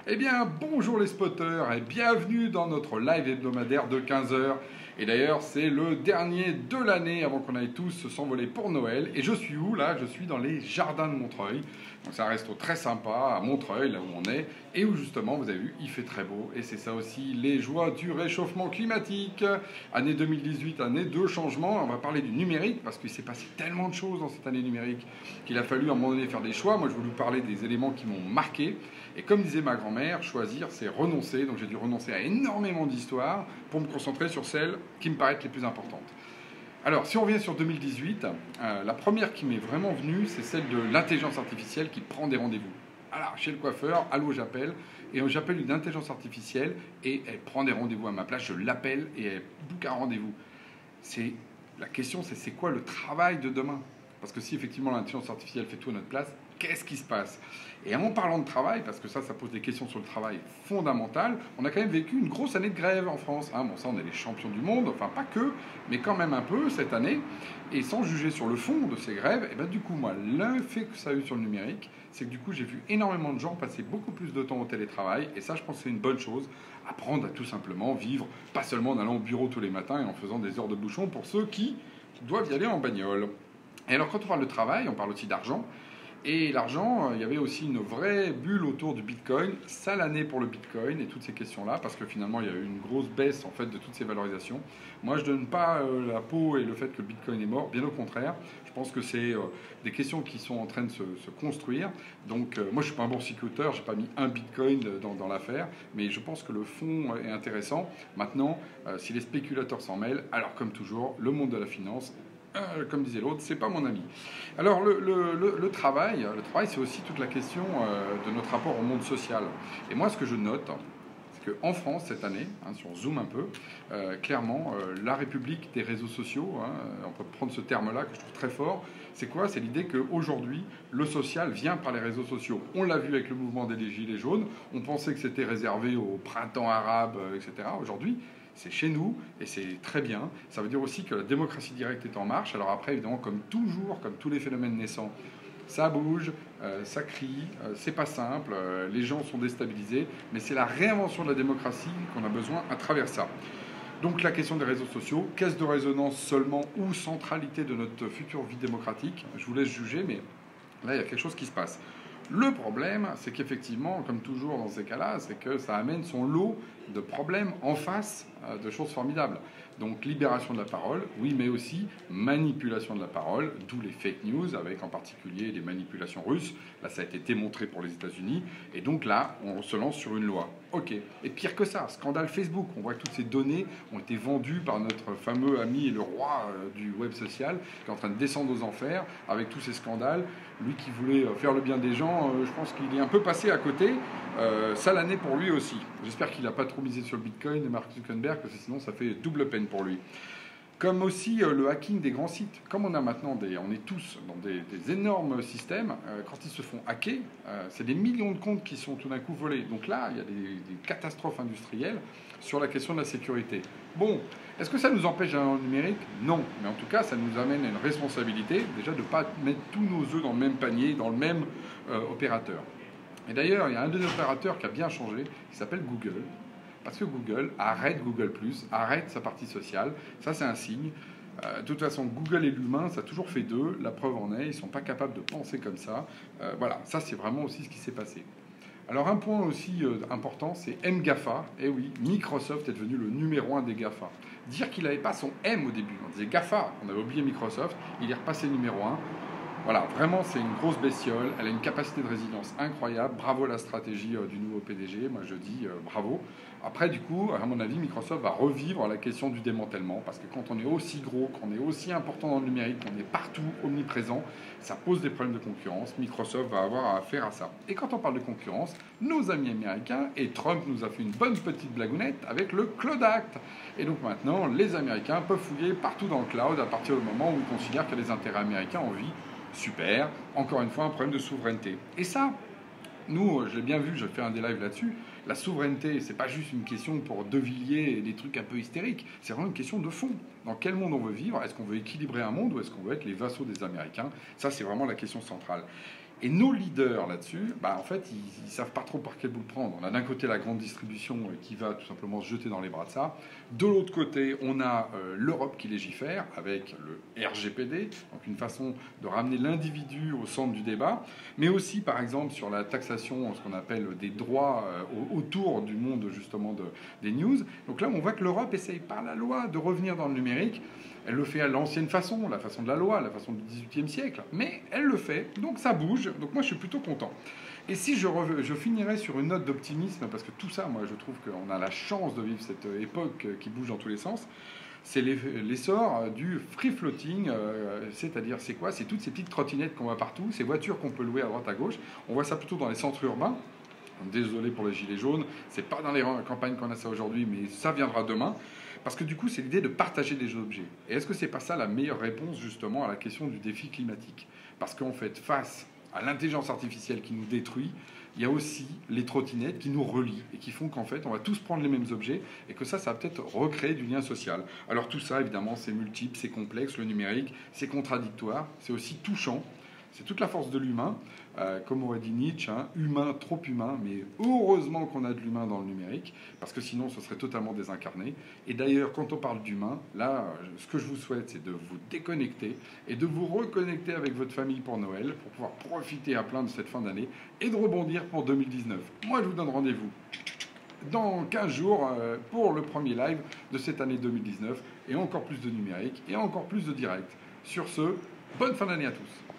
Eh bien, bonjour les spotters et bienvenue dans notre live hebdomadaire de 15 heures. Et d'ailleurs, c'est le dernier de l'année avant qu'on aille tous s'envoler pour Noël. Et je suis où là? Je suis dans les jardins de Montreuil. Donc c'est un resto très sympa à Montreuil, là où on est. Et où justement, vous avez vu, il fait très beau. Et c'est ça aussi, les joies du réchauffement climatique. Année 2018, année de changement. On va parler du numérique parce qu'il s'est passé tellement de choses dans cette année numérique qu'il a fallu à un moment donné faire des choix. Moi, je voulais vous parler des éléments qui m'ont marqué. Et comme disait ma grand-mère, choisir, c'est renoncer. Donc j'ai dû renoncer à énormément d'histoires pour me concentrer sur celles qui me paraissent les plus importantes. Alors, si on revient sur 2018, la première qui m'est vraiment venue, c'est celle de l'intelligence artificielle qui prend des rendez-vous. Alors, chez le coiffeur, allô, j'appelle, et j'appelle une intelligence artificielle, et elle prend des rendez-vous à ma place, je l'appelle, et elle boucle un rendez-vous. La question, c'est quoi le travail de demain? Parce que si effectivement l'intelligence artificielle fait tout à notre place, qu'est-ce qui se passe? Et en parlant de travail, parce que ça pose des questions sur le travail fondamentales, on a quand même vécu une grosse année de grève en France. Bon, ça, on est les champions du monde, enfin pas que, mais quand même un peu cette année. Et sans juger sur le fond de ces grèves, et ben du coup, moi, l'effet que ça a eu sur le numérique, c'est que du coup, j'ai vu énormément de gens passer beaucoup plus de temps au télétravail. Et ça, je pense que c'est une bonne chose. Apprendre à tout simplement vivre, pas seulement en allant au bureau tous les matins et en faisant des heures de bouchon pour ceux qui doivent y aller en bagnole. Et alors, quand on parle de travail, on parle aussi d'argent. Et l'argent, il y avait aussi une vraie bulle autour du Bitcoin, sale année pour le Bitcoin et toutes ces questions-là, parce que finalement, il y a eu une grosse baisse en fait de toutes ces valorisations. Moi, je ne donne pas la peau et le fait que le Bitcoin est mort, bien au contraire. Je pense que c'est des questions qui sont en train de se construire. Donc, moi, je suis pas un boursicoteur, j'ai pas mis un Bitcoin dans l'affaire, mais je pense que le fond est intéressant. Maintenant, si les spéculateurs s'en mêlent, alors comme toujours, le monde de la finance, comme disait l'autre, c'est pas mon ami. Alors le travail, c'est aussi toute la question de notre rapport au monde social. Et moi, ce que je note, c'est qu'en France cette année, si on zoome un peu, clairement, la République des réseaux sociaux, on peut prendre ce terme-là que je trouve très fort. C'est quoi? C'est l'idée qu'aujourd'hui, le social vient par les réseaux sociaux. On l'a vu avec le mouvement des Gilets jaunes. On pensait que c'était réservé au printemps arabe, etc. Aujourd'hui, c'est chez nous et c'est très bien. Ça veut dire aussi que la démocratie directe est en marche. Alors après, évidemment, comme toujours, comme tous les phénomènes naissants, ça bouge, ça crie, c'est pas simple, les gens sont déstabilisés, mais c'est la réinvention de la démocratie qu'on a besoin à travers ça. Donc la question des réseaux sociaux, caisse de résonance seulement ou centralité de notre future vie démocratique? Je vous laisse juger, mais là, il y a quelque chose qui se passe. Le problème, c'est qu'effectivement, comme toujours dans ces cas-là, c'est que ça amène son lot de problèmes en face de choses formidables. Donc libération de la parole, oui, mais aussi manipulation de la parole, d'où les fake news, avec en particulier les manipulations russes. Là, ça a été démontré pour les États-Unis. Et donc là, on se lance sur une loi. Ok. Et pire que ça, scandale Facebook. On voit que toutes ces données ont été vendues par notre fameux ami et le roi du web social, qui est en train de descendre aux enfers avec tous ces scandales. Lui qui voulait faire le bien des gens, je pense qu'il est un peu passé à côté. Sale année pour lui aussi. J'espère qu'il n'a pas trop misé sur le Bitcoin et Mark Zuckerberg, parce que sinon ça fait double peine pour lui. Comme aussi le hacking des grands sites. Comme on a maintenant on est tous dans des énormes systèmes, quand ils se font hacker, c'est des millions de comptes qui sont tout d'un coup volés. Donc là, il y a des catastrophes industrielles sur la question de la sécurité. Bon, est-ce que ça nous empêche d'aller dans le numérique? Non, mais en tout cas, ça nous amène à une responsabilité, déjà de ne pas mettre tous nos œufs dans le même panier, dans le même opérateur. Et d'ailleurs, il y a un des opérateurs qui a bien changé, qui s'appelle Google. Parce que Google arrête Google+, arrête sa partie sociale. Ça, c'est un signe. De toute façon, Google et l'humain, ça a toujours fait d'eux. La preuve en est, ils ne sont pas capables de penser comme ça. Voilà, ça, c'est vraiment aussi ce qui s'est passé. Alors, un point aussi important, c'est MGAFA. Eh oui, Microsoft est devenu le numéro 1 des GAFA. Dire qu'il n'avait pas son M au début, on disait GAFA, on avait oublié Microsoft, il est repassé numéro 1. Voilà, vraiment, c'est une grosse bestiole. Elle a une capacité de résilience incroyable. Bravo la stratégie du nouveau PDG. Moi, je dis bravo. Après, du coup, à mon avis, Microsoft va revivre la question du démantèlement. Parce que quand on est aussi gros, qu'on est aussi important dans le numérique, qu'on est partout, omniprésent, ça pose des problèmes de concurrence. Microsoft va avoir affaire à ça. Et quand on parle de concurrence, nos amis américains, et Trump nous a fait une bonne petite blagounette avec le Cloud Act. Et donc maintenant, les Américains peuvent fouiller partout dans le cloud à partir du moment où ils considèrent qu'il y a des intérêts américains en vie. Super, encore une fois un problème de souveraineté. Et ça, nous, je l'ai bien vu, je fais un des lives là-dessus, La souveraineté, c'est pas juste une question pour De Villiers et des trucs un peu hystériques. C'est vraiment une question de fond. Dans quel monde on veut vivre? Est-ce qu'on veut équilibrer un monde ou est-ce qu'on veut être les vassaux des Américains? Ça, c'est vraiment la question centrale. Et nos leaders là-dessus, en fait, ils savent pas trop par quel bout le prendre. On a d'un côté la grande distribution qui va tout simplement se jeter dans les bras de ça. De l'autre côté, on a l'Europe qui légifère avec le RGPD, donc une façon de ramener l'individu au centre du débat, mais aussi par exemple sur la taxation, ce qu'on appelle des droits autour du monde justement des news. Donc là, on voit que l'Europe essaye par la loi de revenir dans le numérique. Elle le fait à l'ancienne façon, la façon de la loi, la façon du XVIIIe siècle, mais elle le fait, donc ça bouge, donc moi je suis plutôt content. Et si je finirais sur une note d'optimisme, parce que tout ça, moi je trouve qu'on a la chance de vivre cette époque qui bouge dans tous les sens, c'est l'essor du free floating, c'est-à-dire c'est quoi? C'est toutes ces petites trottinettes qu'on voit partout, ces voitures qu'on peut louer à droite à gauche. On voit ça plutôt dans les centres urbains. Désolé pour les gilets jaunes, c'est pas dans les campagnes qu'on a ça aujourd'hui, mais ça viendra demain. Parce que du coup, c'est l'idée de partager des objets. Et est-ce que c'est pas ça la meilleure réponse justement à la question du défi climatique? Parce qu'en fait, face à l'intelligence artificielle qui nous détruit, il y a aussi les trottinettes qui nous relient et qui font qu'en fait, on va tous prendre les mêmes objets et que ça va peut-être recréer du lien social. Alors tout ça, évidemment, c'est multiple, c'est complexe, le numérique, c'est contradictoire, c'est aussi touchant. C'est toute la force de l'humain, comme aurait dit Nietzsche, humain, trop humain, mais heureusement qu'on a de l'humain dans le numérique, parce que sinon ce serait totalement désincarné. Et d'ailleurs, quand on parle d'humain, là, ce que je vous souhaite, c'est de vous déconnecter et de vous reconnecter avec votre famille pour Noël, pour pouvoir profiter à plein de cette fin d'année et de rebondir pour 2019. Moi, je vous donne rendez-vous dans 15 jours pour le premier live de cette année 2019, et encore plus de numérique, et encore plus de direct. Sur ce, bonne fin d'année à tous.